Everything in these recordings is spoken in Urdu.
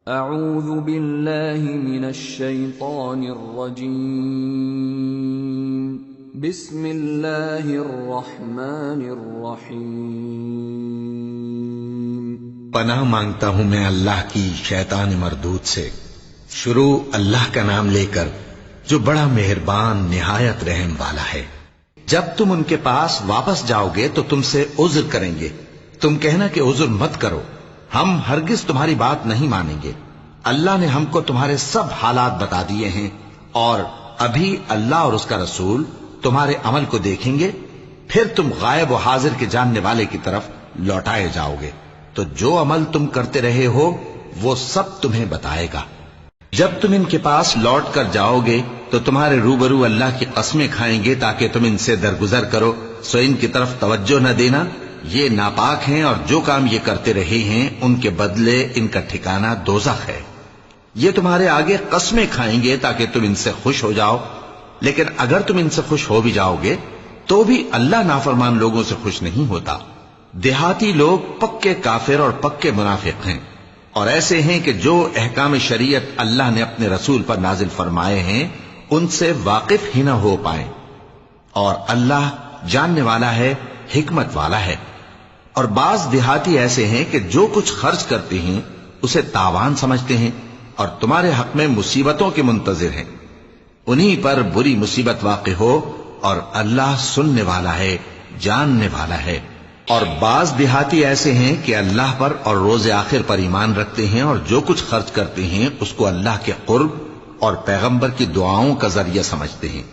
اعوذ باللہ من الشیطان الرجیم بسم اللہ الرحمن الرحیم پناہ مانگتا ہوں میں اللہ کی شیطان مردود سے۔ شروع اللہ کا نام لے کر جو بڑا مہربان نہایت رحم والا ہے۔ جب تم ان کے پاس واپس جاؤ گے تو تم سے عذر کریں گے، تم کہنا کہ عذر مت کرو، ہم ہرگز تمہاری بات نہیں مانیں گے۔ اللہ نے ہم کو تمہارے سب حالات بتا دیے ہیں، اور ابھی اللہ اور اس کا رسول تمہارے عمل کو دیکھیں گے، پھر تم غائب و حاضر کے جاننے والے کی طرف لوٹائے جاؤ گے، تو جو عمل تم کرتے رہے ہو وہ سب تمہیں بتائے گا۔ جب تم ان کے پاس لوٹ کر جاؤ گے تو تمہارے روبرو اللہ کی قسمیں کھائیں گے تاکہ تم ان سے درگزر کرو، سو ان کی طرف توجہ نہ دینا، یہ ناپاک ہیں اور جو کام یہ کرتے رہے ہیں ان کے بدلے ان کا ٹھکانہ دوزخ ہے۔ یہ تمہارے آگے قسمیں کھائیں گے تاکہ تم ان سے خوش ہو جاؤ، لیکن اگر تم ان سے خوش ہو بھی جاؤ گے تو بھی اللہ نافرمان لوگوں سے خوش نہیں ہوتا۔ دیہاتی لوگ پکے کافر اور پکے منافق ہیں، اور ایسے ہیں کہ جو احکام شریعت اللہ نے اپنے رسول پر نازل فرمائے ہیں ان سے واقف ہی نہ ہو پائیں، اور اللہ جاننے والا ہے، حکمت والا ہے۔ اور بعض دیہاتی ایسے ہیں کہ جو کچھ خرچ کرتے ہیں اسے تاوان سمجھتے ہیں اور تمہارے حق میں مصیبتوں کے منتظر ہیں، انہی پر بری مصیبت واقع ہو، اور اللہ سننے والا ہے، جاننے والا ہے۔ اور بعض دیہاتی ایسے ہیں کہ اللہ پر اور روز آخر پر ایمان رکھتے ہیں، اور جو کچھ خرچ کرتے ہیں اس کو اللہ کے قرب اور پیغمبر کی دعاؤں کا ذریعہ سمجھتے ہیں۔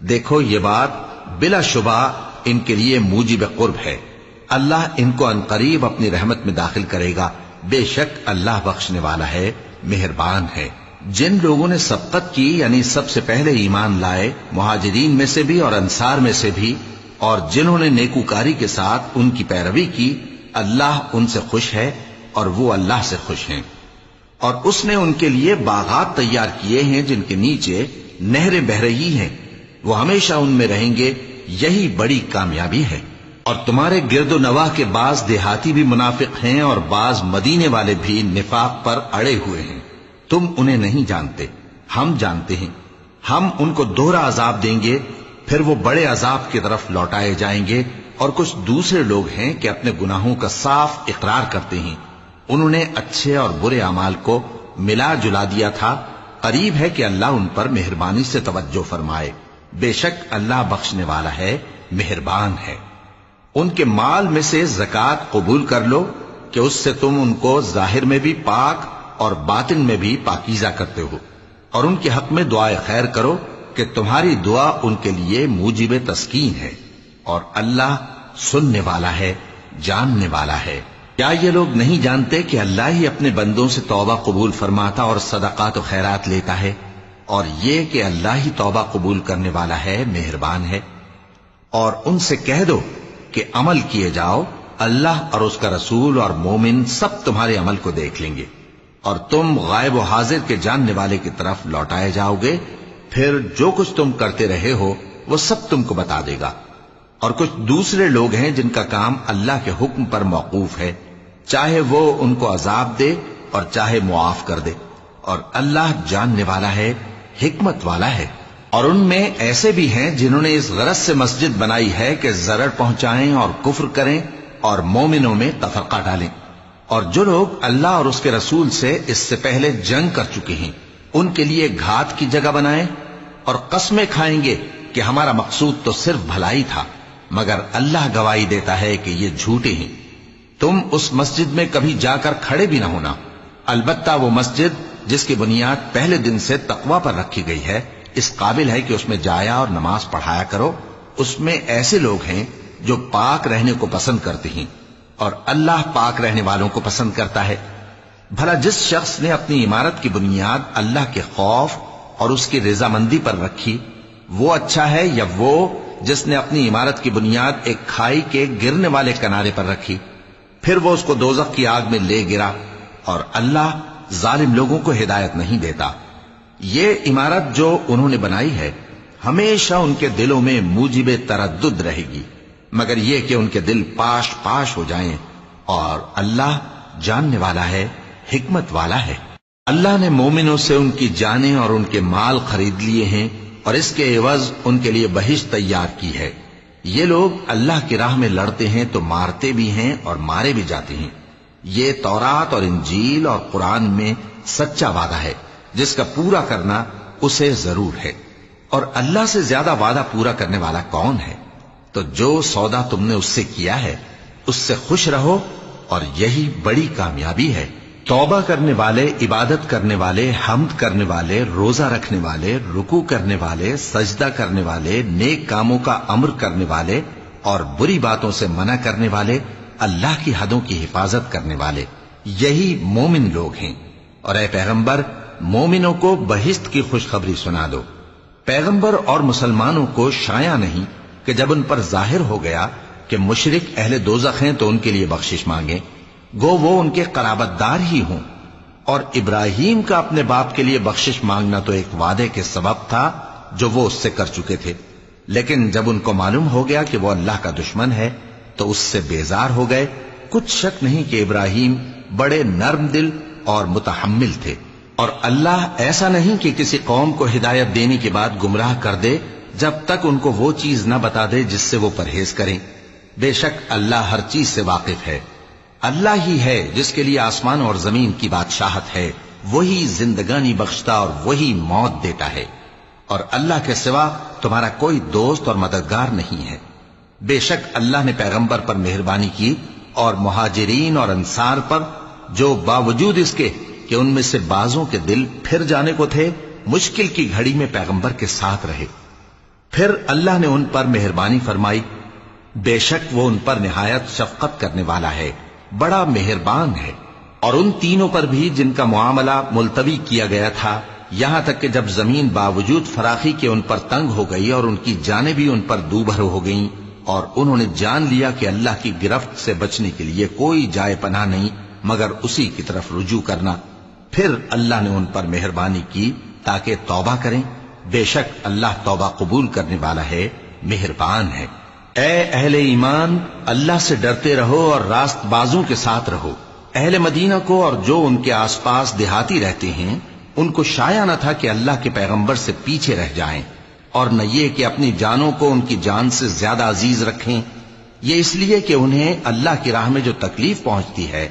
دیکھو یہ بات بلا شبہ ان کے لیے موجب قرب ہے، اللہ ان کو عنقریب اپنی رحمت میں داخل کرے گا، بے شک اللہ بخشنے والا ہے، مہربان ہے۔ جن لوگوں نے سبقت کی یعنی سب سے پہلے ایمان لائے، مہاجرین میں سے بھی اور انصار میں سے بھی، اور جنہوں نے نیکوکاری کے ساتھ ان کی پیروی کی، اللہ ان سے خوش ہے اور وہ اللہ سے خوش ہیں۔ اور اس نے ان کے لیے باغات تیار کیے ہیں جن کے نیچے نہریں بہہ رہی ہیں، وہ ہمیشہ ان میں رہیں گے، یہی بڑی کامیابی ہے۔ اور تمہارے گرد و نواح کے بعض دیہاتی بھی منافق ہیں اور بعض مدینے والے بھی نفاق پر اڑے ہوئے ہیں، تم انہیں نہیں جانتے، ہم جانتے ہیں۔ ہم ان کو دوہرا عذاب دیں گے، پھر وہ بڑے عذاب کی طرف لوٹائے جائیں گے۔ اور کچھ دوسرے لوگ ہیں کہ اپنے گناہوں کا صاف اقرار کرتے ہیں، انہوں نے اچھے اور برے اعمال کو ملا جلا دیا تھا، قریب ہے کہ اللہ ان پر مہربانی سے توجہ فرمائے، بے شک اللہ بخشنے والا ہے، مہربان ہے۔ ان کے مال میں سے زکوٰۃ قبول کر لو کہ اس سے تم ان کو ظاہر میں بھی پاک اور باطن میں بھی پاکیزہ کرتے ہو، اور ان کے حق میں دعائے خیر کرو کہ تمہاری دعا ان کے لیے موجب تسکین ہے، اور اللہ سننے والا ہے، جاننے والا ہے۔ کیا یہ لوگ نہیں جانتے کہ اللہ ہی اپنے بندوں سے توبہ قبول فرماتا اور صدقات و خیرات لیتا ہے، اور یہ کہ اللہ ہی توبہ قبول کرنے والا ہے، مہربان ہے۔ اور ان سے کہہ دو کہ عمل کیے جاؤ، اللہ اور اس کا رسول اور مومن سب تمہارے عمل کو دیکھ لیں گے، اور تم غائب و حاضر کے جاننے والے کی طرف لوٹائے جاؤ گے، پھر جو کچھ تم کرتے رہے ہو وہ سب تم کو بتا دے گا۔ اور کچھ دوسرے لوگ ہیں جن کا کام اللہ کے حکم پر موقوف ہے، چاہے وہ ان کو عذاب دے اور چاہے معاف کر دے، اور اللہ جاننے والا ہے، حکمت والا ہے۔ اور ان میں ایسے بھی ہیں جنہوں نے اس غرض سے مسجد بنائی ہے کہ ضرر پہنچائیں اور کفر کریں اور مومنوں میں تفرقہ ڈالیں۔ اور جو لوگ اللہ اور اس کے رسول سے اس سے پہلے جنگ کر چکے ہیں ان کے لیے گھات کی جگہ بنائیں، اور قسمیں کھائیں گے کہ ہمارا مقصود تو صرف بھلائی تھا، مگر اللہ گواہی دیتا ہے کہ یہ جھوٹے ہیں۔ تم اس مسجد میں کبھی جا کر کھڑے بھی نہ ہونا، البتہ وہ مسجد جس کی بنیاد پہلے دن سے تقوی پر رکھی گئی ہے اس قابل ہے کہ اس میں جایا اور نماز پڑھایا کرو۔ اس میں ایسے لوگ ہیں جو پاک رہنے کو پسند کرتے ہیں، اور اللہ پاک رہنے والوں کو پسند کرتا ہے۔ بھلا جس شخص نے اپنی عمارت کی بنیاد اللہ کے خوف اور اس کی رضامندی پر رکھی، وہ اچھا ہے یا وہ جس نے اپنی عمارت کی بنیاد ایک کھائی کے گرنے والے کنارے پر رکھی، پھر وہ اس کو دوزخ کی آگ میں لے گرا، اور اللہ ظالم لوگوں کو ہدایت نہیں دیتا۔ یہ عمارت جو انہوں نے بنائی ہے ہمیشہ ان کے دلوں میں موجب تردد رہے گی، مگر یہ کہ ان کے دل پاش پاش ہو جائیں، اور اللہ جاننے والا ہے، حکمت والا ہے۔ اللہ نے مومنوں سے ان کی جانیں اور ان کے مال خرید لیے ہیں اور اس کے عوض ان کے لیے بہشت تیار کی ہے۔ یہ لوگ اللہ کی راہ میں لڑتے ہیں تو مارتے بھی ہیں اور مارے بھی جاتے ہیں۔ یہ تورات اور انجیل اور قرآن میں سچا وعدہ ہے جس کا پورا کرنا اسے ضرور ہے، اور اللہ سے زیادہ وعدہ پورا کرنے والا کون ہے؟ تو جو سودا تم نے اس سے کیا ہے اس سے خوش رہو، اور یہی بڑی کامیابی ہے۔ توبہ کرنے والے، عبادت کرنے والے، حمد کرنے والے، روزہ رکھنے والے، رکوع کرنے والے، سجدہ کرنے والے، نیک کاموں کا امر کرنے والے اور بری باتوں سے منع کرنے والے، اللہ کی حدوں کی حفاظت کرنے والے، یہی مومن لوگ ہیں۔ اور اے پیغمبر، مومنوں کو بہشت کی خوشخبری سنا دو۔ پیغمبر اور مسلمانوں کو شایع نہیں کہ جب ان پر ظاہر ہو گیا کہ مشرک اہل دوزخ ہیں تو ان کے لیے بخشش مانگیں، گو وہ ان کے قرابت دار ہی ہوں۔ اور ابراہیم کا اپنے باپ کے لیے بخشش مانگنا تو ایک وعدے کے سبب تھا جو وہ اس سے کر چکے تھے، لیکن جب ان کو معلوم ہو گیا کہ وہ اللہ کا دشمن ہے تو اس سے بیزار ہو گئے۔ کچھ شک نہیں کہ ابراہیم بڑے نرم دل اور متحمل تھے، اور اللہ ایسا نہیں کہ کسی قوم کو ہدایت دینے کے بعد گمراہ کر دے جب تک ان کو وہ چیز نہ بتا دے جس سے وہ پرہیز کریں۔ بے شک اللہ ہر چیز سے واقف ہے۔ اللہ ہی ہے جس کے لیے آسمان اور زمین کی بادشاہت ہے، وہی زندگانی بخشتا اور وہی موت دیتا ہے، اور اللہ کے سوا تمہارا کوئی دوست اور مددگار نہیں ہے۔ بے شک اللہ نے پیغمبر پر مہربانی کی اور مہاجرین اور انصار پر، جو باوجود اس کے کہ ان میں سے بعضوں کے دل پھر جانے کو تھے، مشکل کی گھڑی میں پیغمبر کے ساتھ رہے۔ پھر اللہ نے ان پر مہربانی فرمائی، بے شک وہ ان پر نہایت شفقت کرنے والا ہے، بڑا مہربان ہے۔ اور ان تینوں پر بھی جن کا معاملہ ملتوی کیا گیا تھا، یہاں تک کہ جب زمین باوجود فراخی کے ان پر تنگ ہو گئی اور ان کی جانیں بھی ان پر دوبھر ہو گئیں، اور انہوں نے جان لیا کہ اللہ کی گرفت سے بچنے کے لیے کوئی جائے پناہ نہیں مگر اسی کی طرف رجوع کرنا، پھر اللہ نے ان پر مہربانی کی تاکہ توبہ کریں۔ بے شک اللہ توبہ قبول کرنے والا ہے، مہربان ہے۔ اے اہل ایمان، اللہ سے ڈرتے رہو اور راست بازوں کے ساتھ رہو۔ اہل مدینہ کو اور جو ان کے آس پاس دیہاتی رہتے ہیں ان کو شایع نہ تھا کہ اللہ کے پیغمبر سے پیچھے رہ جائیں، اور نہ یہ کہ اپنی جانوں کو ان کی جان سے زیادہ عزیز رکھیں۔ یہ اس لیے کہ انہیں اللہ کی راہ میں جو تکلیف پہنچتی ہے،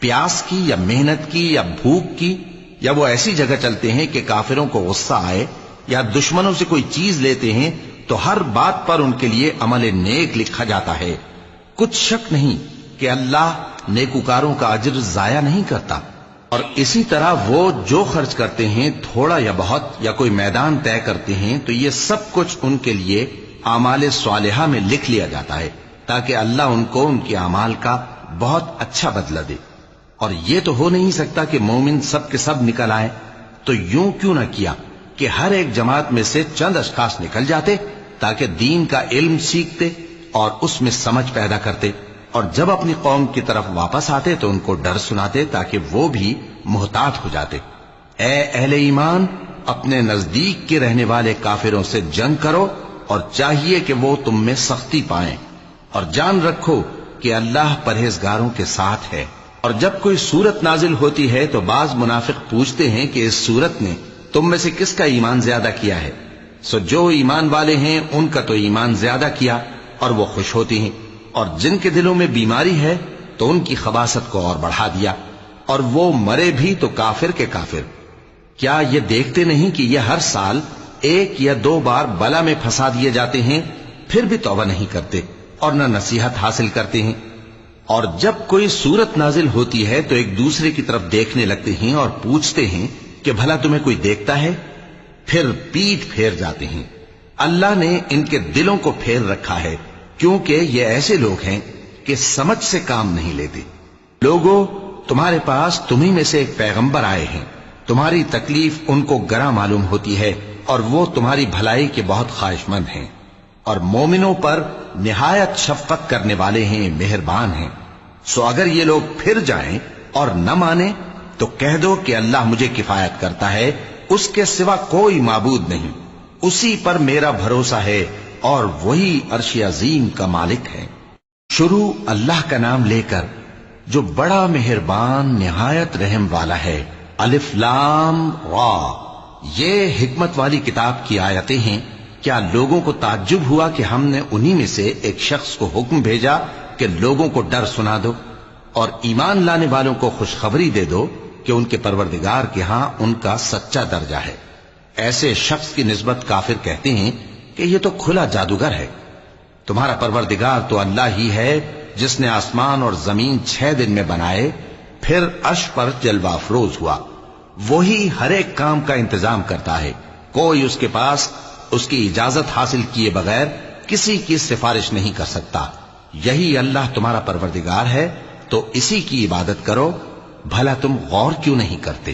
پیاس کی یا محنت کی یا بھوک کی، یا وہ ایسی جگہ چلتے ہیں کہ کافروں کو غصہ آئے یا دشمنوں سے کوئی چیز لیتے ہیں، تو ہر بات پر ان کے لیے عمل نیک لکھا جاتا ہے۔ کچھ شک نہیں کہ اللہ نیکوکاروں کا اجر ضائع نہیں کرتا۔ اور اسی طرح وہ جو خرچ کرتے ہیں، تھوڑا یا بہت، یا کوئی میدان طے کرتے ہیں، تو یہ سب کچھ ان کے لیے اعمال صالحہ میں لکھ لیا جاتا ہے تاکہ اللہ ان کو ان کے اعمال کا بہت اچھا بدلہ دے۔ اور یہ تو ہو نہیں سکتا کہ مومن سب کے سب نکل آئے، تو یوں کیوں نہ کیا کہ ہر ایک جماعت میں سے چند اشخاص نکل جاتے تاکہ دین کا علم سیکھتے اور اس میں سمجھ پیدا کرتے، اور جب اپنی قوم کی طرف واپس آتے تو ان کو ڈر سناتے تاکہ وہ بھی محتاط ہو جاتے۔ اے اہل ایمان، اپنے نزدیک کے رہنے والے کافروں سے جنگ کرو، اور چاہیے کہ وہ تم میں سختی پائیں، اور جان رکھو کہ اللہ پرہیزگاروں کے ساتھ ہے۔ اور جب کوئی سورت نازل ہوتی ہے تو بعض منافق پوچھتے ہیں کہ اس سورت نے تم میں سے کس کا ایمان زیادہ کیا ہے؟ سو جو ایمان والے ہیں ان کا تو ایمان زیادہ کیا، اور وہ خوش ہوتی ہیں، اور جن کے دلوں میں بیماری ہے تو ان کی خباثت کو اور بڑھا دیا، اور وہ مرے بھی تو کافر کے کافر۔ کیا یہ دیکھتے نہیں کہ یہ ہر سال ایک یا دو بار بلا میں پھنسا دیے جاتے ہیں، پھر بھی توبہ نہیں کرتے اور نہ نصیحت حاصل کرتے ہیں؟ اور جب کوئی سورت نازل ہوتی ہے تو ایک دوسرے کی طرف دیکھنے لگتے ہیں اور پوچھتے ہیں کہ بھلا تمہیں کوئی دیکھتا ہے؟ پھر پیٹھ پھیر جاتے ہیں۔ اللہ نے ان کے دلوں کو پھیر رکھا ہے، کیونکہ یہ ایسے لوگ ہیں کہ سمجھ سے کام نہیں لیتے۔ لوگوں، تمہارے پاس تمہیں میں سے ایک پیغمبر آئے ہیں، تمہاری تکلیف ان کو گراں معلوم ہوتی ہے اور وہ تمہاری بھلائی کے بہت خواہش مند ہیں، اور مومنوں پر نہایت شفقت کرنے والے ہیں، مہربان ہیں۔ سو اگر یہ لوگ پھر جائیں اور نہ مانیں تو کہہ دو کہ اللہ مجھے کفایت کرتا ہے، اس کے سوا کوئی معبود نہیں، اسی پر میرا بھروسہ ہے، اور وہی عرش عظیم کا مالک ہے۔ شروع اللہ کا نام لے کر جو بڑا مہربان نہایت رحم والا ہے۔ الف لام را، یہ حکمت والی کتاب کی آیتیں ہیں۔ کیا لوگوں کو تعجب ہوا کہ ہم نے انہی میں سے ایک شخص کو حکم بھیجا کہ لوگوں کو ڈر سنا دو اور ایمان لانے والوں کو خوشخبری دے دو کہ ان کے پروردگار کے ہاں ان کا سچا درجہ ہے۔ ایسے شخص کی نسبت کافر کہتے ہیں کہ یہ تو کھلا جادوگر ہے۔ تمہارا پروردگار تو اللہ ہی ہے جس نے آسمان اور زمین 6 دن میں بنائے، پھر عرش پر جلوہ افروز ہوا۔ وہی ہر ایک کام کا انتظام کرتا ہے، کوئی اس کے پاس اس کی اجازت حاصل کیے بغیر کسی کی سفارش نہیں کر سکتا۔ یہی اللہ تمہارا پروردگار ہے تو اسی کی عبادت کرو، بھلا تم غور کیوں نہیں کرتے؟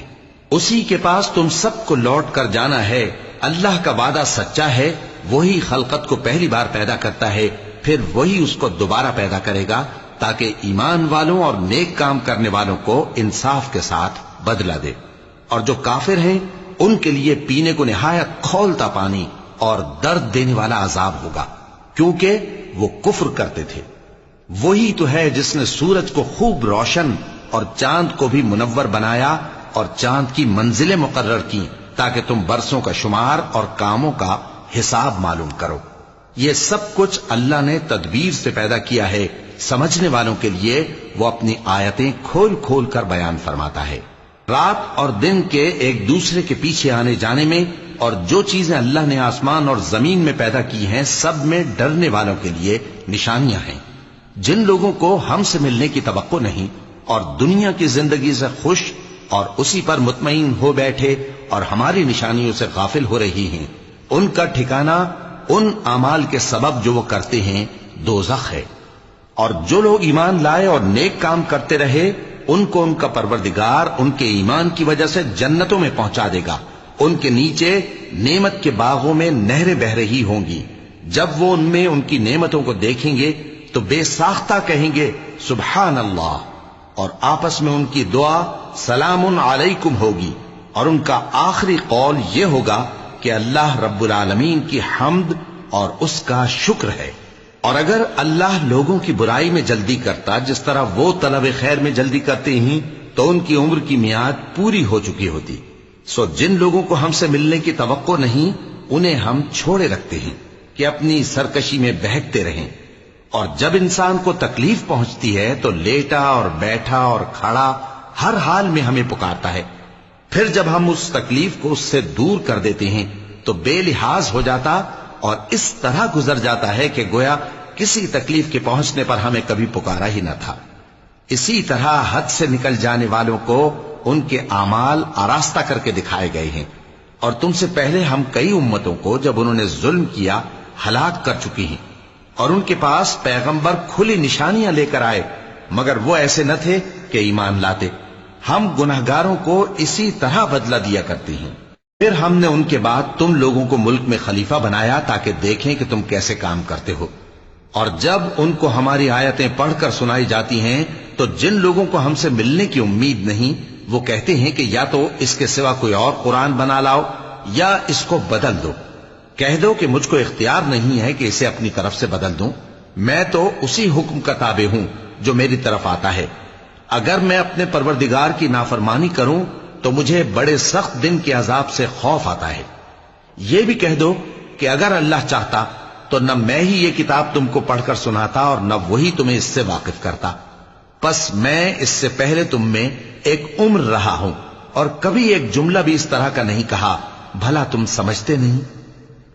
اسی کے پاس تم سب کو لوٹ کر جانا ہے۔ اللہ کا وعدہ سچا ہے، وہی خلقت کو پہلی بار پیدا کرتا ہے، پھر وہی اس کو دوبارہ پیدا کرے گا تاکہ ایمان والوں اور نیک کام کرنے والوں کو انصاف کے ساتھ بدلہ دے۔ اور جو کافر ہیں ان کے لیے پینے کو نہایت کھولتا پانی اور درد دینے والا عذاب ہوگا، کیونکہ وہ کفر کرتے تھے۔ وہی تو ہے جس نے سورج کو خوب روشن اور چاند کو بھی منور بنایا اور چاند کی منزلیں مقرر کی تاکہ تم برسوں کا شمار اور کاموں کا حساب معلوم کرو۔ یہ سب کچھ اللہ نے تدبیر سے پیدا کیا ہے، سمجھنے والوں کے لیے وہ اپنی آیتیں کھول کھول کر بیان فرماتا ہے۔ رات اور دن کے ایک دوسرے کے پیچھے آنے جانے میں اور جو چیزیں اللہ نے آسمان اور زمین میں پیدا کی ہیں سب میں ڈرنے والوں کے لیے نشانیاں ہیں۔ جن لوگوں کو ہم سے ملنے کی توقع نہیں اور دنیا کی زندگی سے خوش اور اسی پر مطمئن ہو بیٹھے اور ہماری نشانیوں سے غافل ہو رہی ہیں، ان کا ٹھکانہ ان اعمال کے سبب جو وہ کرتے ہیں دوزخ ہے۔ اور جو لوگ ایمان لائے اور نیک کام کرتے رہے ان کو ان کا پروردگار ان کے ایمان کی وجہ سے جنتوں میں پہنچا دے گا، ان کے نیچے نعمت کے باغوں میں نہریں بہ رہی ہوں گی۔ جب وہ ان میں ان کی نعمتوں کو دیکھیں گے تو بے ساختہ کہیں گے سبحان اللہ، اور آپس میں ان کی دعا سلام علیکم ہوگی، اور ان کا آخری قول یہ ہوگا کہ اللہ رب العالمین کی حمد اور اس کا شکر ہے۔ اور اگر اللہ لوگوں کی برائی میں جلدی کرتا جس طرح وہ طلب خیر میں جلدی کرتے ہیں تو ان کی عمر کی میعاد پوری ہو چکی ہوتی۔ سو جن لوگوں کو ہم سے ملنے کی توقع نہیں انہیں ہم چھوڑے رکھتے ہیں کہ اپنی سرکشی میں بہکتے رہیں، اور جب انسان کو تکلیف پہنچتی ہے تو لیٹا اور بیٹھا اور کھڑا ہر حال میں ہمیں پکارتا ہے، پھر جب ہم اس تکلیف کو اس سے دور کر دیتے ہیں تو بے لحاظ ہو جاتا اور اس طرح گزر جاتا ہے کہ گویا کسی تکلیف کے پہنچنے پر ہمیں کبھی پکارا ہی نہ تھا۔ اسی طرح حد سے نکل جانے والوں کو ان کے اعمال آراستہ کر کے دکھائے گئے ہیں، اور تم سے پہلے ہم کئی امتوں کو جب انہوں نے ظلم کیا ہلاک کر چکی ہیں، اور ان کے پاس پیغمبر کھلی نشانیاں لے کر آئے مگر وہ ایسے نہ تھے کہ ایمان لاتے۔ ہم گناہگاروں کو اسی طرح بدلہ دیا کرتے ہیں۔ پھر ہم نے ان کے بعد تم لوگوں کو ملک میں خلیفہ بنایا تاکہ دیکھیں کہ تم کیسے کام کرتے ہو، اور جب ان کو ہماری آیتیں پڑھ کر سنائی جاتی ہیں تو جن لوگوں کو ہم سے ملنے کی امید نہیں وہ کہتے ہیں کہ یا تو اس کے سوا کوئی اور قرآن بنا لاؤ یا اس کو بدل دو۔ کہہ دو کہ مجھ کو اختیار نہیں ہے کہ اسے اپنی طرف سے بدل دوں، میں تو اسی حکم کا تابع ہوں جو میری طرف آتا ہے۔ اگر میں اپنے پروردگار کی نافرمانی کروں تو مجھے بڑے سخت دن کے عذاب سے خوف آتا ہے۔ یہ بھی کہہ دو کہ اگر اللہ چاہتا تو نہ میں ہی یہ کتاب تم کو پڑھ کر سناتا اور نہ وہی تمہیں اس سے واقف کرتا، پس میں اس سے پہلے تم میں ایک عمر رہا ہوں اور کبھی ایک جملہ بھی اس طرح کا نہیں کہا، بھلا تم سمجھتے نہیں؟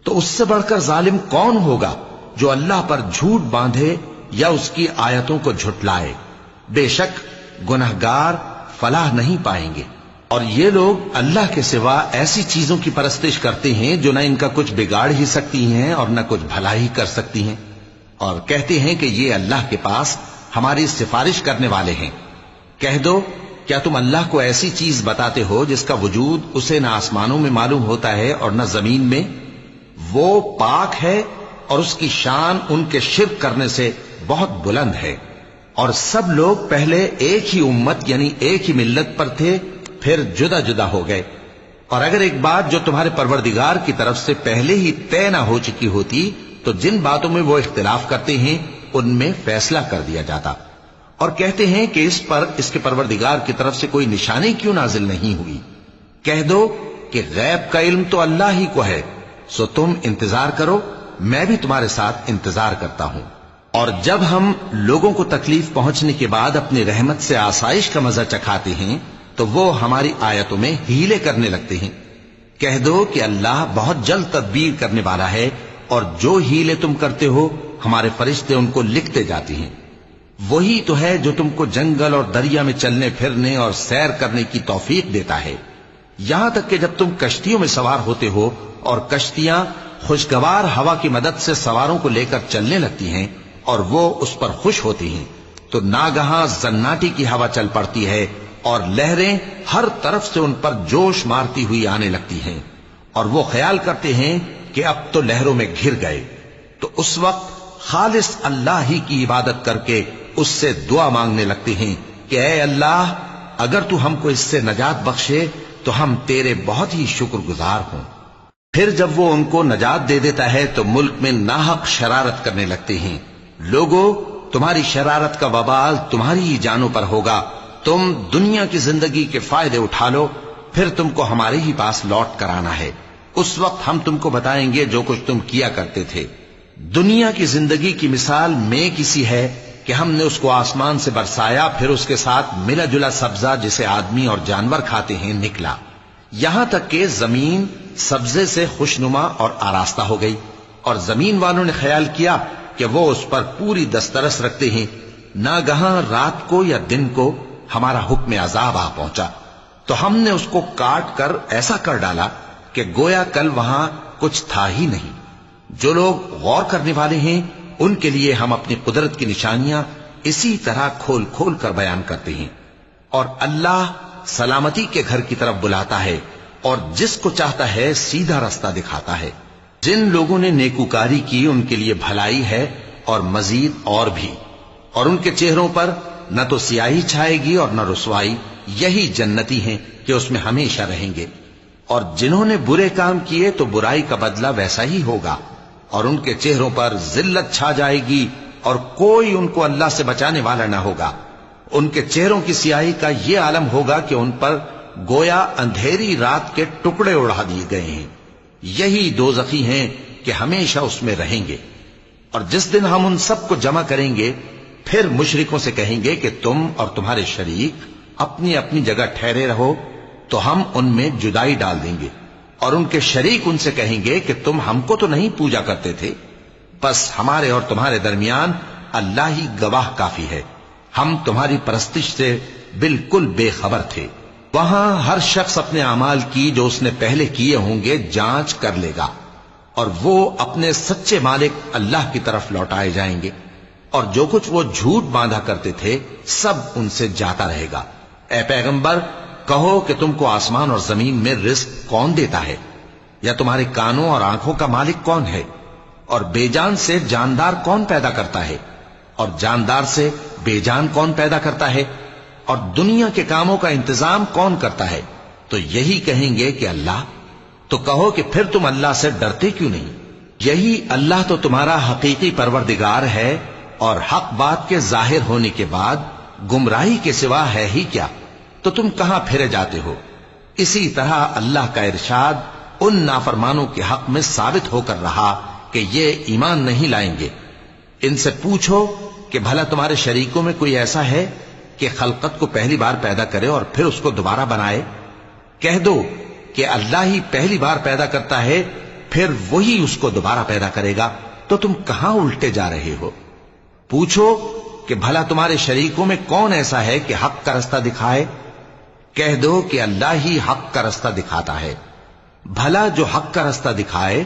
تو اس سے بڑھ کر ظالم کون ہوگا جو اللہ پر جھوٹ باندھے یا اس کی آیتوں کو جھٹلائے؟ بے شک گنہگار فلاح نہیں پائیں گے۔ اور یہ لوگ اللہ کے سوا ایسی چیزوں کی پرستش کرتے ہیں جو نہ ان کا کچھ بگاڑ ہی سکتی ہیں اور نہ کچھ بھلا ہی کر سکتی ہیں، اور کہتے ہیں کہ یہ اللہ کے پاس ہماری سفارش کرنے والے ہیں۔ کہہ دو کیا تم اللہ کو ایسی چیز بتاتے ہو جس کا وجود اسے نہ آسمانوں میں معلوم ہوتا ہے اور نہ زمین میں؟ وہ پاک ہے اور اس کی شان ان کے شرک کرنے سے بہت بلند ہے۔ اور سب لوگ پہلے ایک ہی امت یعنی ایک ہی ملت پر تھے، پھر جدا جدا ہو گئے۔ اور اگر ایک بات جو تمہارے پروردگار کی طرف سے پہلے ہی طے نہ ہو چکی ہوتی تو جن باتوں میں وہ اختلاف کرتے ہیں ان میں فیصلہ کر دیا جاتا۔ اور کہتے ہیں کہ اس پر اس کے پروردگار کی طرف سے کوئی نشانی کیوں نازل نہیں ہوئی؟ کہہ دو کہ غیب کا علم تو اللہ ہی کو ہے، سو تم انتظار کرو، میں بھی تمہارے ساتھ انتظار کرتا ہوں۔ اور جب ہم لوگوں کو تکلیف پہنچنے کے بعد اپنی رحمت سے آسائش کا مزہ چکھاتے ہیں تو وہ ہماری آیتوں میں ہیلے کرنے لگتے ہیں۔ کہہ دو کہ اللہ بہت جلد تدبیر کرنے والا ہے، اور جو ہیلے تم کرتے ہو ہمارے فرشتے ان کو لکھتے جاتے ہیں۔ وہی تو ہے جو تم کو جنگل اور دریا میں چلنے پھرنے اور سیر کرنے کی توفیق دیتا ہے، یہاں تک کہ جب تم کشتیوں میں سوار ہوتے ہو اور کشتیاں خوشگوار ہوا کی مدد سے سواروں کو لے کر چلنے لگتی ہیں اور وہ اس پر خوش ہوتی ہیں، تو ناگہاں زناٹی کی ہوا چل پڑتی ہے اور لہریں ہر طرف سے ان پر جوش مارتی ہوئی آنے لگتی ہیں، اور وہ خیال کرتے ہیں کہ اب تو لہروں میں گھر گئے۔ تو اس وقت خالص اللہ ہی کی عبادت کر کے اس سے دعا مانگنے لگتے ہیں کہ اے اللہ، اگر تو ہم کو اس سے نجات بخشے تو ہم تیرے بہت ہی شکر گزار ہوں۔ پھر جب وہ ان کو نجات دے دیتا ہے تو ملک میں ناحق شرارت کرنے لگتے ہیں۔ لوگو، تمہاری شرارت کا وبال تمہاری ہی جانوں پر ہوگا، تم دنیا کی زندگی کے فائدے اٹھا لو، پھر تم کو ہمارے ہی پاس لوٹ کر آنا ہے، اس وقت ہم تم کو بتائیں گے جو کچھ تم کیا کرتے تھے۔ دنیا کی زندگی کی مثال میں کسی ہے کہ ہم نے اس کو آسمان سے برسایا، پھر اس کے ساتھ ملا جلا سبزہ جسے آدمی اور جانور کھاتے ہیں نکلا، یہاں تک کہ زمین سبزے سے خوشنما اور آراستہ ہو گئی، اور زمین والوں نے خیال کیا کہ وہ اس پر پوری دسترس رکھتے ہیں۔ ناگہاں رات کو یا دن کو ہمارا حکم عذاب آ پہنچا تو ہم نے اس کو کاٹ کر ایسا کر ڈالا کہ گویا کل وہاں کچھ تھا ہی نہیں۔ جو لوگ غور کرنے والے ہیں ان کے لیے ہم اپنی قدرت کی نشانیاں اسی طرح کھول کھول کر بیان کرتے ہیں۔ اور اللہ سلامتی کے گھر کی طرف بلاتا ہے اور جس کو چاہتا ہے سیدھا رستہ دکھاتا ہے۔ جن لوگوں نے نیکوکاری کی ان کے لیے بھلائی ہے اور مزید اور بھی، اور ان کے چہروں پر نہ تو سیاہی چھائے گی اور نہ رسوائی، یہی جنتی ہیں کہ اس میں ہمیشہ رہیں گے۔ اور جنہوں نے برے کام کیے تو برائی کا بدلہ ویسا ہی ہوگا، اور ان کے چہروں پر ذلت چھا جائے گی اور کوئی ان کو اللہ سے بچانے والا نہ ہوگا۔ ان کے چہروں کی سیاہی کا یہ عالم ہوگا کہ ان پر گویا اندھیری رات کے ٹکڑے اڑا دیے گئے ہیں۔ یہی دوزخی ہیں کہ ہمیشہ اس میں رہیں گے۔ اور جس دن ہم ان سب کو جمع کریں گے پھر مشرکوں سے کہیں گے کہ تم اور تمہارے شریک اپنی اپنی جگہ ٹھہرے رہو، تو ہم ان میں جدائی ڈال دیں گے، اور ان کے شریک ان سے کہیں گے کہ تم ہم کو تو نہیں پوجا کرتے تھے، بس ہمارے اور تمہارے درمیان اللہ ہی گواہ کافی ہے، ہم تمہاری پرستش سے بالکل بے خبر تھے۔ وہاں ہر شخص اپنے اعمال کی جو اس نے پہلے کیے ہوں گے جانچ کر لے گا، اور وہ اپنے سچے مالک اللہ کی طرف لوٹائے جائیں گے، اور جو کچھ وہ جھوٹ باندھا کرتے تھے سب ان سے جاتا رہے گا۔ اے پیغمبر، کہو کہ تم کو آسمان اور زمین میں رزق کون دیتا ہے، یا تمہارے کانوں اور آنکھوں کا مالک کون ہے، اور بے جان سے جاندار کون پیدا کرتا ہے، اور جاندار سے بے جان کون پیدا کرتا ہے، اور دنیا کے کاموں کا انتظام کون کرتا ہے؟ تو یہی کہیں گے کہ اللہ۔ تو کہو کہ پھر تم اللہ سے ڈرتے کیوں نہیں؟ یہی اللہ تو تمہارا حقیقی پروردگار ہے، اور حق بات کے ظاہر ہونے کے بعد گمراہی کے سوا ہے ہی کیا؟ تو تم کہاں پھرے جاتے ہو؟ اسی طرح اللہ کا ارشاد ان نافرمانوں کے حق میں ثابت ہو کر رہا کہ یہ ایمان نہیں لائیں گے۔ ان سے پوچھو کہ بھلا تمہارے شریکوں میں کوئی ایسا ہے کہ خلقت کو پہلی بار پیدا کرے اور پھر اس کو دوبارہ بنائے؟ کہہ دو کہ اللہ ہی پہلی بار پیدا کرتا ہے، پھر وہی اس کو دوبارہ پیدا کرے گا، تو تم کہاں الٹے جا رہے ہو؟ پوچھو کہ بھلا تمہارے شریکوں میں کون ایسا ہے کہ حق کا رستہ دکھائے؟ کہہ دو کہ اللہ ہی حق کا رستہ دکھاتا ہے۔ بھلا جو حق کا رستہ دکھائے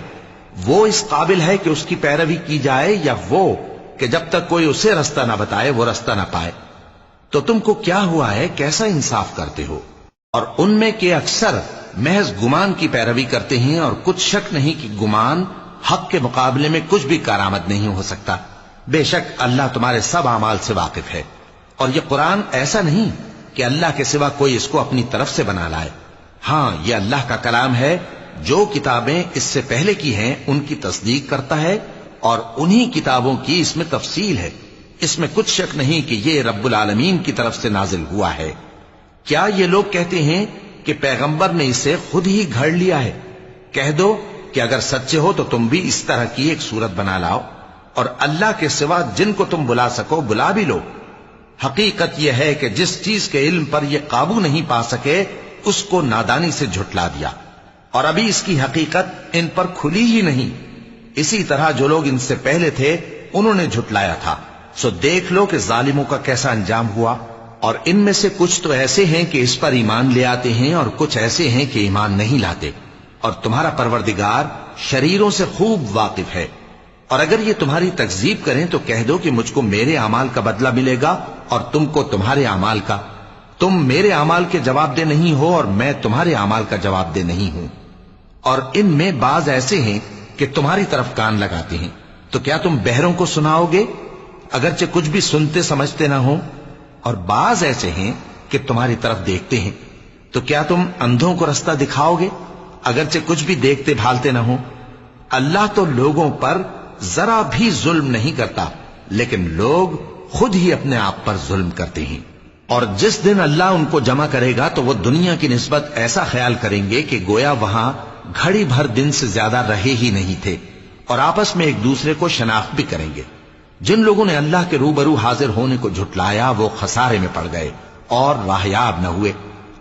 وہ اس قابل ہے کہ اس کی پیروی کی جائے، یا وہ کہ جب تک کوئی اسے رستہ نہ بتائے وہ رستہ نہ پائے؟ تو تم کو کیا ہوا ہے، کیسا انصاف کرتے ہو؟ اور ان میں کے اکثر محض گمان کی پیروی کرتے ہیں، اور کچھ شک نہیں کہ گمان حق کے مقابلے میں کچھ بھی کارآمد نہیں ہو سکتا۔ بے شک اللہ تمہارے سب اعمال سے واقف ہے، اور یہ قرآن ایسا نہیں کہ اللہ کے سوا کوئی اس کو اپنی طرف سے بنا لائے۔ ہاں، یہ اللہ کا کلام ہے، جو کتابیں اس سے پہلے کی ہیں ان کی تصدیق کرتا ہے، اور انہی کتابوں کی اس میں تفصیل ہے۔ اس میں کچھ شک نہیں کہ یہ رب العالمین کی طرف سے نازل ہوا ہے۔ کیا یہ لوگ کہتے ہیں کہ پیغمبر نے اسے خود ہی گھڑ لیا ہے؟ کہہ دو کہ اگر سچے ہو تو تم بھی اس طرح کی ایک صورت بنا لاؤ، اور اللہ کے سوا جن کو تم بلا سکو بلا بھی لو۔ حقیقت یہ ہے کہ جس چیز کے علم پر یہ قابو نہیں پا سکے اس کو نادانی سے جھٹلا دیا، اور ابھی اس کی حقیقت ان پر کھلی ہی نہیں۔ اسی طرح جو لوگ ان سے پہلے تھے انہوں نے جھٹلایا تھا، سو دیکھ لو کہ ظالموں کا کیسا انجام ہوا۔ اور ان میں سے کچھ تو ایسے ہیں کہ اس پر ایمان لے آتے ہیں، اور کچھ ایسے ہیں کہ ایمان نہیں لاتے، اور تمہارا پروردگار شریروں سے خوب واقف ہے۔ اور اگر یہ تمہاری تکذیب کریں تو کہہ دو کہ مجھ کو میرے اعمال کا بدلہ ملے گا اور تم کو تمہارے اعمال کا۔ تم میرے اعمال کے جواب دہ نہیں ہو اور میں تمہارے اعمال کا جواب دہ نہیں ہوں۔ اور ان میں بعض ایسے ہیں کہ تمہاری طرف کان لگاتے ہیں، تو کیا تم بہروں کو سناؤ گے اگرچہ کچھ بھی سنتے سمجھتے نہ ہو؟ اور بعض ایسے ہیں کہ تمہاری طرف دیکھتے ہیں، تو کیا تم اندھوں کو رستہ دکھاؤ گے اگرچہ کچھ بھی دیکھتے بھالتے نہ ہو؟ اللہ تو لوگوں پر ذرا بھی ظلم نہیں کرتا، لیکن لوگ خود ہی اپنے آپ پر ظلم کرتے ہیں۔ اور جس دن اللہ ان کو جمع کرے گا تو وہ دنیا کی نسبت ایسا خیال کریں گے کہ گویا وہاں گھڑی بھر دن سے زیادہ رہے ہی نہیں تھے، اور آپس میں ایک دوسرے کو شناخت بھی کریں گے۔ جن لوگوں نے اللہ کے روبرو حاضر ہونے کو جھٹلایا وہ خسارے میں پڑ گئے اور راہیاب نہ ہوئے۔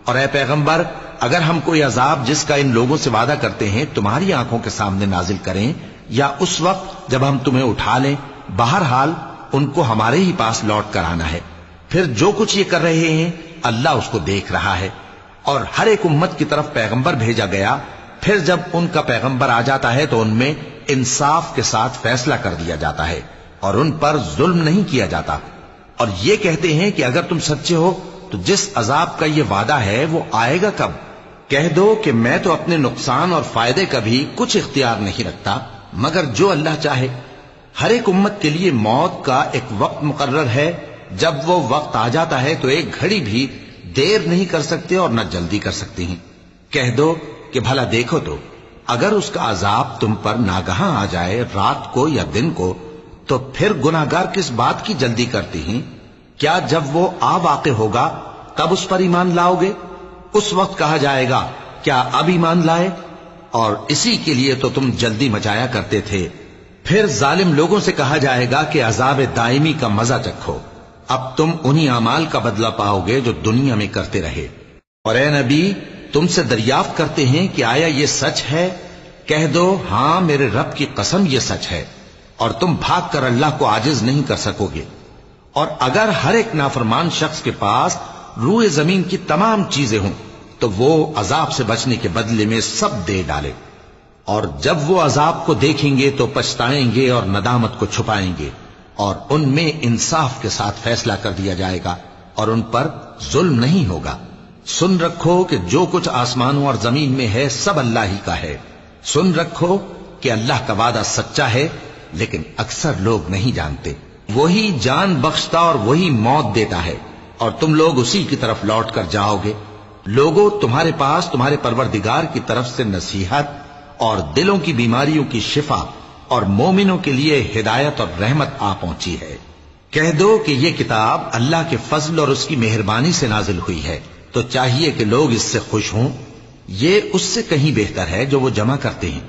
اور اے پیغمبر، اگر ہم کوئی عذاب جس کا ان لوگوں سے وعدہ کرتے ہیں تمہاری آنکھوں کے سامنے نازل کریں یا اس وقت جب ہم تمہیں اٹھا لیں، بہرحال ان کو ہمارے ہی پاس لوٹ کر آنا ہے۔ پھر جو کچھ یہ کر رہے ہیں اللہ اس کو دیکھ رہا ہے۔ اور ہر ایک امت کی طرف پیغمبر بھیجا گیا، پھر جب ان کا پیغمبر آ جاتا ہے تو ان میں انصاف کے ساتھ فیصلہ کر دیا جاتا ہے اور ان پر ظلم نہیں کیا جاتا۔ اور یہ کہتے ہیں کہ اگر تم سچے ہو تو جس عذاب کا یہ وعدہ ہے وہ آئے گا کب؟ کہہ دو کہ میں تو اپنے نقصان اور فائدے کا بھی کچھ اختیار نہیں رکھتا مگر جو اللہ چاہے۔ ہر ایک امت کے لیے موت کا ایک وقت مقرر ہے، جب وہ وقت آ جاتا ہے تو ایک گھڑی بھی دیر نہیں کر سکتے اور نہ جلدی کر سکتے ہیں۔ کہہ دو کہ بھلا دیکھو تو اگر اس کا عذاب تم پر ناگہاں آ جائے رات کو یا دن کو تو پھر گناہگار کس بات کی جلدی کرتے ہیں؟ کیا جب وہ آ واقع ہوگا تب اس پر ایمان لاؤ گے؟ اس وقت کہا جائے گا کیا اب ایمان لائے؟ اور اسی کے لیے تو تم جلدی مچایا کرتے تھے۔ پھر ظالم لوگوں سے کہا جائے گا کہ عذاب دائمی کا مزہ چکھو، اب تم انہی اعمال کا بدلہ پاؤ گے جو دنیا میں کرتے رہے۔ اور اے نبی، تم سے دریافت کرتے ہیں کہ آیا یہ سچ ہے؟ کہہ دو ہاں میرے رب کی قسم یہ سچ ہے، اور تم بھاگ کر اللہ کو عاجز نہیں کر سکو گے۔ اور اگر ہر ایک نافرمان شخص کے پاس روئے زمین کی تمام چیزیں ہوں تو وہ عذاب سے بچنے کے بدلے میں سب دے ڈالے، اور جب وہ عذاب کو دیکھیں گے تو پچھتائیں گے اور ندامت کو چھپائیں گے، اور ان میں انصاف کے ساتھ فیصلہ کر دیا جائے گا اور ان پر ظلم نہیں ہوگا۔ سن رکھو کہ جو کچھ آسمانوں اور زمین میں ہے سب اللہ ہی کا ہے۔ سن رکھو کہ اللہ کا وعدہ سچا ہے، لیکن اکثر لوگ نہیں جانتے۔ وہی جان بخشتا اور وہی موت دیتا ہے، اور تم لوگ اسی کی طرف لوٹ کر جاؤ گے۔ لوگوں، تمہارے پاس تمہارے پروردگار کی طرف سے نصیحت اور دلوں کی بیماریوں کی شفا اور مومنوں کے لیے ہدایت اور رحمت آ پہنچی ہے۔ کہہ دو کہ یہ کتاب اللہ کے فضل اور اس کی مہربانی سے نازل ہوئی ہے، تو چاہیے کہ لوگ اس سے خوش ہوں۔ یہ اس سے کہیں بہتر ہے جو وہ جمع کرتے ہیں۔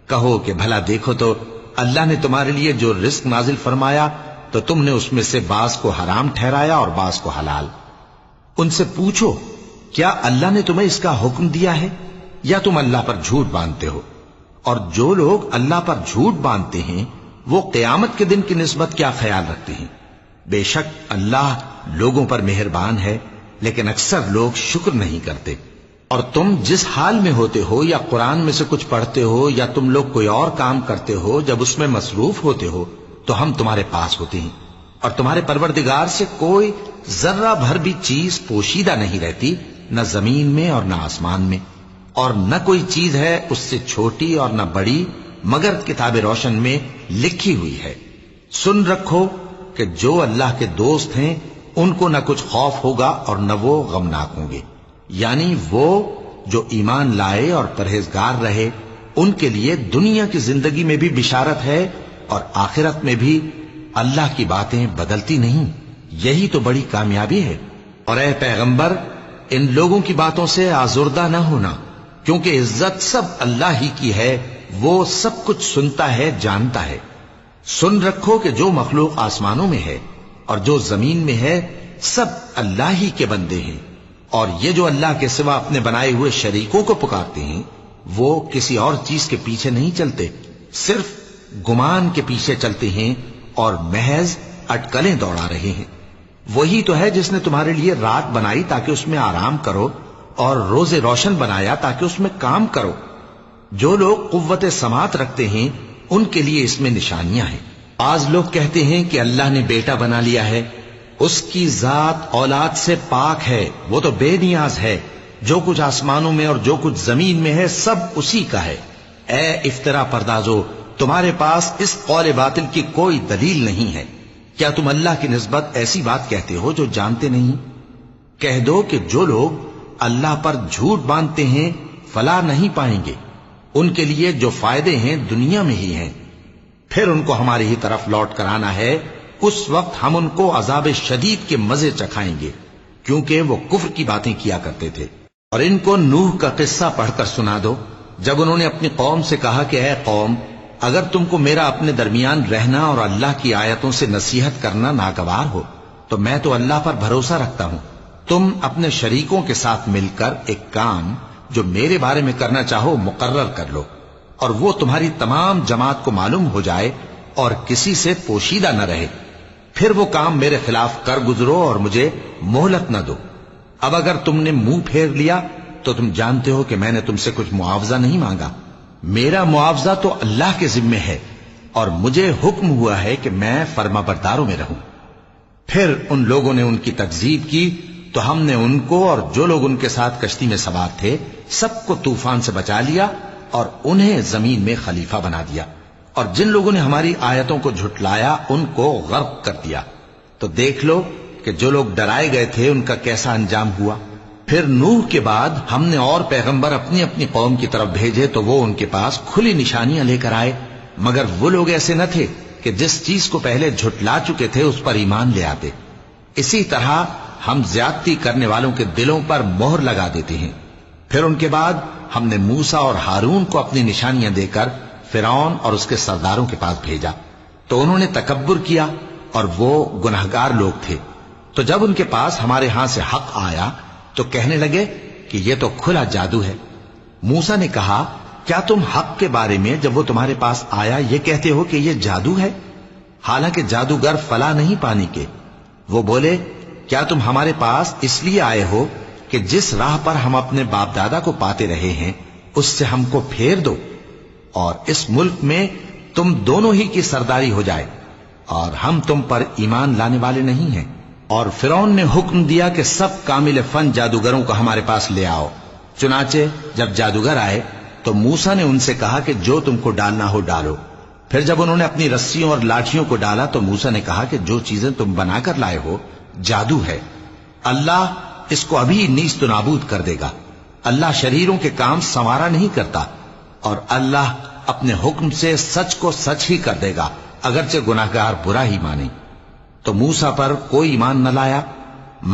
کہو کہ بھلا دیکھو تو اللہ نے تمہارے لیے جو رزق نازل فرمایا تو تم نے اس میں سے بعض کو حرام ٹھہرایا اور بعض کو حلال۔ ان سے پوچھو کیا اللہ نے تمہیں اس کا حکم دیا ہے یا تم اللہ پر جھوٹ باندھتے ہو؟ اور جو لوگ اللہ پر جھوٹ باندھتے ہیں وہ قیامت کے دن کی نسبت کیا خیال رکھتے ہیں؟ بے شک اللہ لوگوں پر مہربان ہے، لیکن اکثر لوگ شکر نہیں کرتے۔ اور تم جس حال میں ہوتے ہو یا قرآن میں سے کچھ پڑھتے ہو یا تم لوگ کوئی اور کام کرتے ہو، جب اس میں مصروف ہوتے ہو تو ہم تمہارے پاس ہوتے ہیں، اور تمہارے پروردگار سے کوئی ذرہ بھر بھی چیز پوشیدہ نہیں رہتی، نہ زمین میں اور نہ آسمان میں، اور نہ کوئی چیز ہے اس سے چھوٹی اور نہ بڑی مگر کتاب روشن میں لکھی ہوئی ہے۔ سن رکھو کہ جو اللہ کے دوست ہیں ان کو نہ کچھ خوف ہوگا اور نہ وہ غمناک ہوں گے، یعنی وہ جو ایمان لائے اور پرہیزگار رہے ان کے لیے دنیا کی زندگی میں بھی بشارت ہے اور آخرت میں بھی اللہ کی باتیں بدلتی نہیں، یہی تو بڑی کامیابی ہے۔ اور اے پیغمبر، ان لوگوں کی باتوں سے آزردہ نہ ہونا، کیونکہ عزت سب اللہ ہی کی ہے، وہ سب کچھ سنتا ہے، جانتا ہے۔ سن رکھو کہ جو مخلوق آسمانوں میں ہے اور جو زمین میں ہے سب اللہ ہی کے بندے ہیں، اور یہ جو اللہ کے سوا اپنے بنائے ہوئے شریکوں کو پکارتے ہیں وہ کسی اور چیز کے پیچھے نہیں چلتے، صرف گمان کے پیچھے چلتے ہیں اور محض اٹکلیں دوڑا رہے ہیں۔ وہی تو ہے جس نے تمہارے لیے رات بنائی تاکہ اس میں آرام کرو، اور روز روشن بنایا تاکہ اس میں کام کرو۔ جو لوگ قوت سماعت رکھتے ہیں ان کے لیے اس میں نشانیاں ہیں۔ بعض لوگ کہتے ہیں کہ اللہ نے بیٹا بنا لیا ہے، اس کی ذات اولاد سے پاک ہے، وہ تو بے نیاز ہے، جو کچھ آسمانوں میں اور جو کچھ زمین میں ہے سب اسی کا ہے۔ اے افترا پردازو، تمہارے پاس اس قول باطل کی کوئی دلیل نہیں ہے۔ کیا تم اللہ کی نسبت ایسی بات کہتے ہو جو جانتے نہیں؟ کہہ دو کہ جو لوگ اللہ پر جھوٹ باندھتے ہیں فلاح نہیں پائیں گے، ان کے لیے جو فائدے ہیں دنیا میں ہی ہیں، پھر ان کو ہماری ہی طرف لوٹ کر آنا ہے، اس وقت ہم ان کو عذاب شدید کے مزے چکھائیں گے، کیونکہ وہ کفر کی باتیں کیا کرتے تھے۔ اور ان کو نوح کا قصہ پڑھ کر سنا دو، جب انہوں نے اپنی قوم سے کہا کہ اے قوم، اگر تم کو میرا اپنے درمیان رہنا اور اللہ کی آیتوں سے نصیحت کرنا ناگوار ہو تو میں تو اللہ پر بھروسہ رکھتا ہوں، تم اپنے شریکوں کے ساتھ مل کر ایک کام جو میرے بارے میں کرنا چاہو مقرر کر لو، اور وہ تمہاری تمام جماعت کو معلوم ہو جائے اور کسی سے پوشیدہ نہ رہے، پھر وہ کام میرے خلاف کر گزرو اور مجھے مہلت نہ دو۔ اب اگر تم نے منہ پھیر لیا تو تم جانتے ہو کہ میں نے تم سے کچھ معاوضہ نہیں مانگا، میرا معاوضہ تو اللہ کے ذمے ہے، اور مجھے حکم ہوا ہے کہ میں فرما برداروں میں رہوں۔ پھر ان لوگوں نے ان کی تکذیب کی تو ہم نے ان کو اور جو لوگ ان کے ساتھ کشتی میں سوار تھے سب کو طوفان سے بچا لیا اور انہیں زمین میں خلیفہ بنا دیا، اور جن لوگوں نے ہماری آیتوں کو جھٹلایا ان کو غرق کر دیا۔ تو دیکھ لو کہ جو لوگ ڈرائے گئے تھے ان کا کیسا انجام ہوا۔ پھر نوح کے بعد ہم نے اور پیغمبر اپنی اپنی قوم کی طرف بھیجے تو وہ ان کے پاس کھلی نشانیاں لے کر آئے، مگر وہ لوگ ایسے نہ تھے کہ جس چیز کو پہلے جھٹلا چکے تھے اس پر ایمان لے آتے۔ اسی طرح ہم زیادتی کرنے والوں کے دلوں پر مہر لگا دیتے ہیں۔ پھر ان کے بعد ہم نے موسیٰ اور ہارون کو اپنی نشانیاں دے کر فرعون اور اس کے سرداروں کے پاس بھیجا، تو انہوں نے تکبر کیا اور وہ گناہگار لوگ تھے۔ تو جب ان کے پاس ہمارے ہاں سے حق آیا تو کہنے لگے کہ یہ تو کھلا جادو ہے۔ موسیٰ نے کہا، کیا تم حق کے بارے میں جب وہ تمہارے پاس آیا یہ کہتے ہو کہ یہ جادو ہے، حالانکہ جادوگر فلاح نہیں پانی کے؟ وہ بولے، کیا تم ہمارے پاس اس لیے آئے ہو کہ جس راہ پر ہم اپنے باپ دادا کو پاتے رہے ہیں اس سے ہم کو پھیر دو، اور اس ملک میں تم دونوں ہی کی سرداری ہو جائے، اور ہم تم پر ایمان لانے والے نہیں ہیں؟ اور فرعون نے حکم دیا کہ سب کامل فن جادوگروں کو ہمارے پاس لے آؤ۔ چنانچہ جب جادوگر آئے تو موسیٰ نے ان سے کہا کہ جو تم کو ڈالنا ہو ڈالو۔ پھر جب انہوں نے اپنی رسیوں اور لاٹھیوں کو ڈالا تو موسیٰ نے کہا کہ جو چیزیں تم بنا کر لائے ہو جادو ہے، اللہ اس کو ابھی نیست و نابود کر دے گا۔ اللہ شریروں کے کام سنوارا نہیں کرتا، اور اللہ اپنے حکم سے سچ کو سچ ہی کر دے گا، اگرچہ گناہگار برا ہی مانے۔ تو موسیٰ پر کوئی ایمان نہ لایا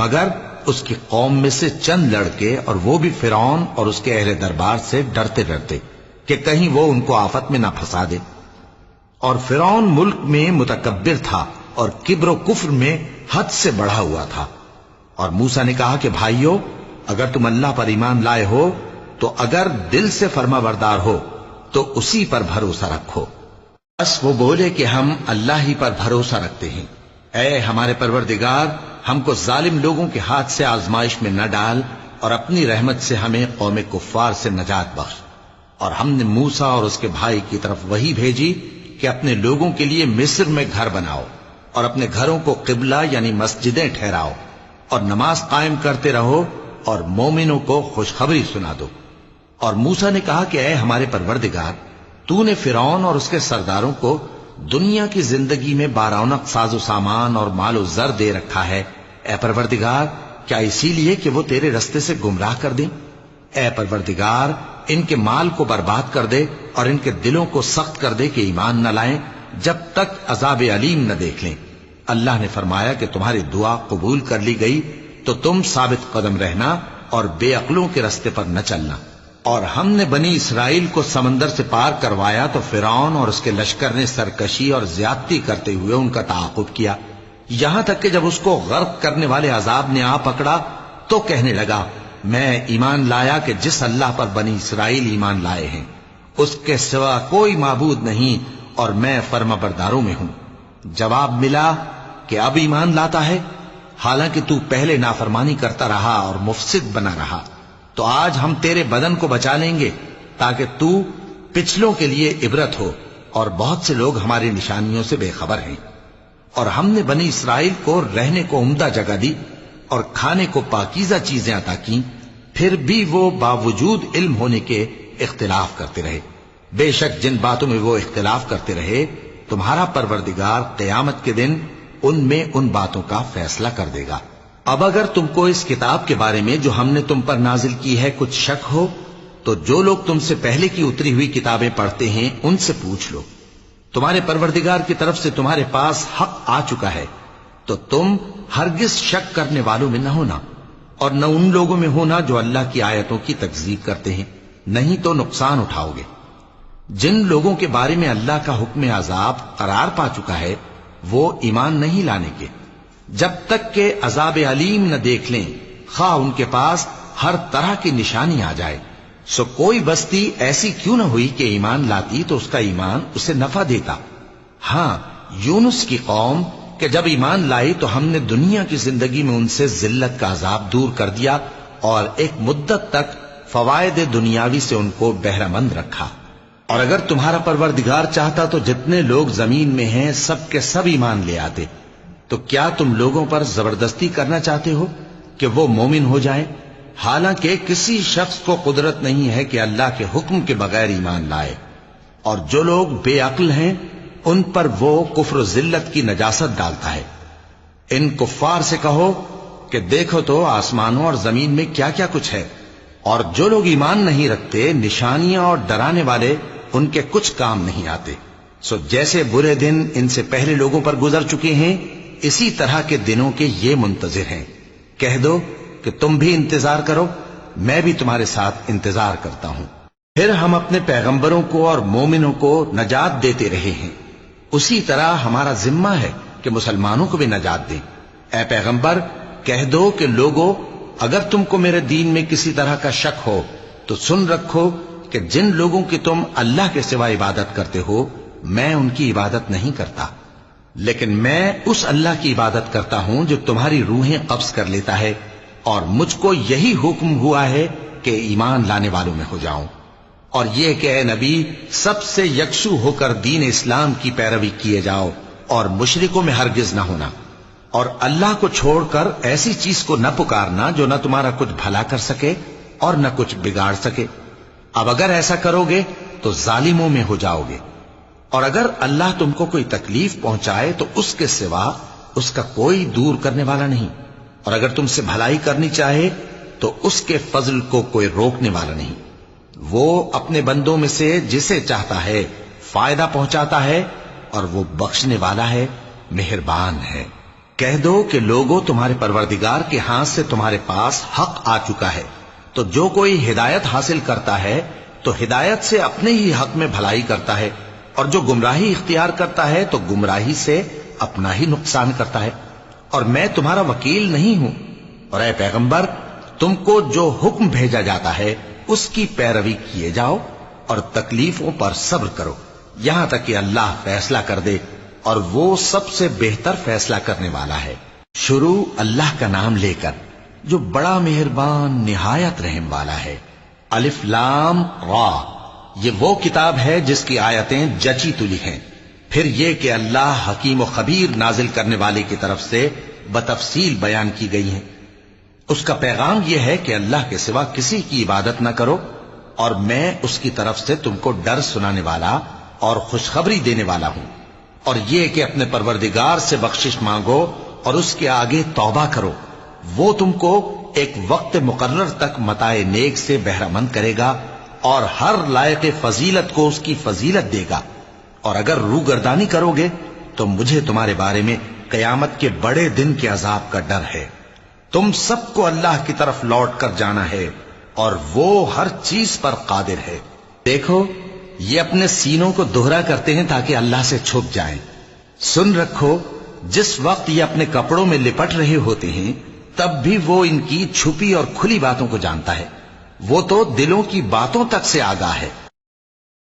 مگر اس کی قوم میں سے چند لڑکے، اور وہ بھی فرعون اور اس کے اہل دربار سے ڈرتے ڈرتے کہ کہیں وہ ان کو آفت میں نہ پھنسا دے۔ اور فرعون ملک میں متکبر تھا اور کبر و کفر میں حد سے بڑھا ہوا تھا۔ اور موسیٰ نے کہا کہ بھائیو، اگر تم اللہ پر ایمان لائے ہو تو اگر دل سے فرما بردار ہو تو اسی پر بھروسہ رکھو۔ بس وہ بولے کہ ہم اللہ ہی پر بھروسہ رکھتے ہیں۔ اے ہمارے پروردگار، ہم کو ظالم لوگوں کے ہاتھ سے آزمائش میں نہ ڈال، اور اپنی رحمت سے ہمیں قوم کفار سے نجات بخش۔ اور ہم نے موسیٰ اور اس کے بھائی کی طرف وحی بھیجی کہ اپنے لوگوں کے لیے مصر میں گھر بناؤ، اور اپنے گھروں کو قبلہ یعنی مسجدیں ٹھہراؤ، اور نماز قائم کرتے رہو، اور مومنوں کو خوشخبری سنا دو۔ اور موسیٰ نے کہا کہ اے ہمارے پروردگار، تو نے فرعون اور اس کے سرداروں کو دنیا کی زندگی میں بارونق ساز و سامان اور مال و زر دے رکھا ہے، اے پروردگار کیا اسی لیے کہ وہ تیرے رستے سے گمراہ کر دیں؟ اے پروردگار ان کے مال کو برباد کر دے اور ان کے دلوں کو سخت کر دے کہ ایمان نہ لائیں جب تک عذاب علیم نہ دیکھ لیں۔ اللہ نے فرمایا کہ تمہاری دعا قبول کر لی گئی تو تم ثابت قدم رہنا اور بے عقلوں کے رستے پر نہ چلنا۔ اور ہم نے بنی اسرائیل کو سمندر سے پار کروایا تو فرعون اور اس کے لشکر نے سرکشی اور زیادتی کرتے ہوئے ان کا تعاقب کیا، یہاں تک کہ جب اس کو غرق کرنے والے عذاب نے آ پکڑا تو کہنے لگا میں ایمان لایا کہ جس اللہ پر بنی اسرائیل ایمان لائے ہیں اس کے سوا کوئی معبود نہیں اور میں فرما برداروں میں ہوں۔ جواب ملا کہ اب ایمان لاتا ہے حالانکہ تو پہلے نافرمانی کرتا رہا اور مفسد بنا رہا، تو آج ہم تیرے بدن کو بچا لیں گے تاکہ تو پچھلوں کے لیے عبرت ہو، اور بہت سے لوگ ہماری نشانیوں سے بے خبر ہیں۔ اور ہم نے بنی اسرائیل کو رہنے کو عمدہ جگہ دی اور کھانے کو پاکیزہ چیزیں عطا کیں، پھر بھی وہ باوجود علم ہونے کے اختلاف کرتے رہے۔ بے شک جن باتوں میں وہ اختلاف کرتے رہے تمہارا پروردگار قیامت کے دن ان میں ان باتوں کا فیصلہ کر دے گا۔ اب اگر تم کو اس کتاب کے بارے میں جو ہم نے تم پر نازل کی ہے کچھ شک ہو تو جو لوگ تم سے پہلے کی اتری ہوئی کتابیں پڑھتے ہیں ان سے پوچھ لو، تمہارے پروردگار کی طرف سے تمہارے پاس حق آ چکا ہے تو تم ہرگز شک کرنے والوں میں نہ ہونا، اور نہ ان لوگوں میں ہونا جو اللہ کی آیتوں کی تکذیب کرتے ہیں، نہیں تو نقصان اٹھاؤ گے۔ جن لوگوں کے بارے میں اللہ کا حکم عذاب قرار پا چکا ہے وہ ایمان نہیں لانے کے جب تک کہ عذاب علیم نہ دیکھ لیں، خواہ ان کے پاس ہر طرح کی نشانی آ جائے۔ سو کوئی بستی ایسی کیوں نہ ہوئی کہ ایمان لاتی تو اس کا ایمان اسے نفع دیتا۔ ہاں، یونس کی قوم کہ جب ایمان لائی تو ہم نے دنیا کی زندگی میں ان سے ذلت کا عذاب دور کر دیا اور ایک مدت تک فوائد دنیاوی سے ان کو بہرہ مند رکھا۔ اور اگر تمہارا پروردگار چاہتا تو جتنے لوگ زمین میں ہیں سب کے سب ایمان لے آتے، تو کیا تم لوگوں پر زبردستی کرنا چاہتے ہو کہ وہ مومن ہو جائیں؟ حالانکہ کسی شخص کو قدرت نہیں ہے کہ اللہ کے حکم کے بغیر ایمان لائے، اور جو لوگ بے عقل ہیں ان پر وہ کفر و ذلت کی نجاست ڈالتا ہے۔ ان کفار سے کہو کہ دیکھو تو آسمانوں اور زمین میں کیا کیا کچھ ہے، اور جو لوگ ایمان نہیں رکھتے نشانیاں اور ڈرانے والے ان کے کچھ کام نہیں آتے۔ سو جیسے برے دن ان سے پہلے لوگوں پر گزر چکے ہیں اسی طرح کے دنوں کے یہ منتظر ہیں۔ کہہ دو کہ تم بھی انتظار کرو، میں بھی تمہارے ساتھ انتظار کرتا ہوں۔ پھر ہم اپنے پیغمبروں کو اور مومنوں کو نجات دیتے رہے ہیں، اسی طرح ہمارا ذمہ ہے کہ مسلمانوں کو بھی نجات دیں۔ اے پیغمبر کہہ دو کہ لوگو اگر تم کو میرے دین میں کسی طرح کا شک ہو تو سن رکھو کہ جن لوگوں کی تم اللہ کے سوا عبادت کرتے ہو میں ان کی عبادت نہیں کرتا، لیکن میں اس اللہ کی عبادت کرتا ہوں جو تمہاری روحیں قبض کر لیتا ہے، اور مجھ کو یہی حکم ہوا ہے کہ ایمان لانے والوں میں ہو جاؤں، اور یہ کہ اے نبی سب سے یکسو ہو کر دین اسلام کی پیروی کیے جاؤ اور مشرکوں میں ہرگز نہ ہونا، اور اللہ کو چھوڑ کر ایسی چیز کو نہ پکارنا جو نہ تمہارا کچھ بھلا کر سکے اور نہ کچھ بگاڑ سکے۔ اب اگر ایسا کرو گے تو ظالموں میں ہو جاؤ گے، اور اگر اللہ تم کو کوئی تکلیف پہنچائے تو اس کے سوا اس کا کوئی دور کرنے والا نہیں، اور اگر تم سے بھلائی کرنی چاہے تو اس کے فضل کو کوئی روکنے والا نہیں۔ وہ اپنے بندوں میں سے جسے چاہتا ہے فائدہ پہنچاتا ہے، اور وہ بخشنے والا ہے، مہربان ہے۔ کہہ دو کہ لوگوں تمہارے پروردگار کے ہاتھ سے تمہارے پاس حق آ چکا ہے، تو جو کوئی ہدایت حاصل کرتا ہے تو ہدایت سے اپنے ہی حق میں بھلائی کرتا ہے، اور جو گمراہی اختیار کرتا ہے تو گمراہی سے اپنا ہی نقصان کرتا ہے، اور میں تمہارا وکیل نہیں ہوں۔ اور اے پیغمبر تم کو جو حکم بھیجا جاتا ہے اس کی پیروی کیے جاؤ اور تکلیفوں پر صبر کرو یہاں تک کہ اللہ فیصلہ کر دے، اور وہ سب سے بہتر فیصلہ کرنے والا ہے۔ شروع اللہ کا نام لے کر جو بڑا مہربان نہایت رحم والا ہے۔ الف لام را، یہ وہ کتاب ہے جس کی آیتیں جچی تلی ہیں۔ پھر یہ کہ اللہ حکیم و خبیر نازل کرنے والے کی طرف سے بتفصیل بیان کی گئی ہیں۔ اس کا پیغام یہ ہے کہ اللہ کے سوا کسی کی عبادت نہ کرو، اور میں اس کی طرف سے تم کو ڈر سنانے والا اور خوشخبری دینے والا ہوں، اور یہ کہ اپنے پروردگار سے بخشش مانگو اور اس کے آگے توبہ کرو، وہ تم کو ایک وقت مقرر تک متاع نیک سے بہرہ مند کرے گا، اور ہر لائق فضیلت کو اس کی فضیلت دے گا، اور اگر روگردانی کرو گے تو مجھے تمہارے بارے میں قیامت کے بڑے دن کے عذاب کا ڈر ہے۔ تم سب کو اللہ کی طرف لوٹ کر جانا ہے اور وہ ہر چیز پر قادر ہے۔ دیکھو یہ اپنے سینوں کو دوہرا کرتے ہیں تاکہ اللہ سے چھپ جائیں۔ سن رکھو جس وقت یہ اپنے کپڑوں میں لپٹ رہے ہوتے ہیں تب بھی وہ ان کی چھپی اور کھلی باتوں کو جانتا ہے۔ وہ تو دلوں کی باتوں تک سے آگاہ ہے۔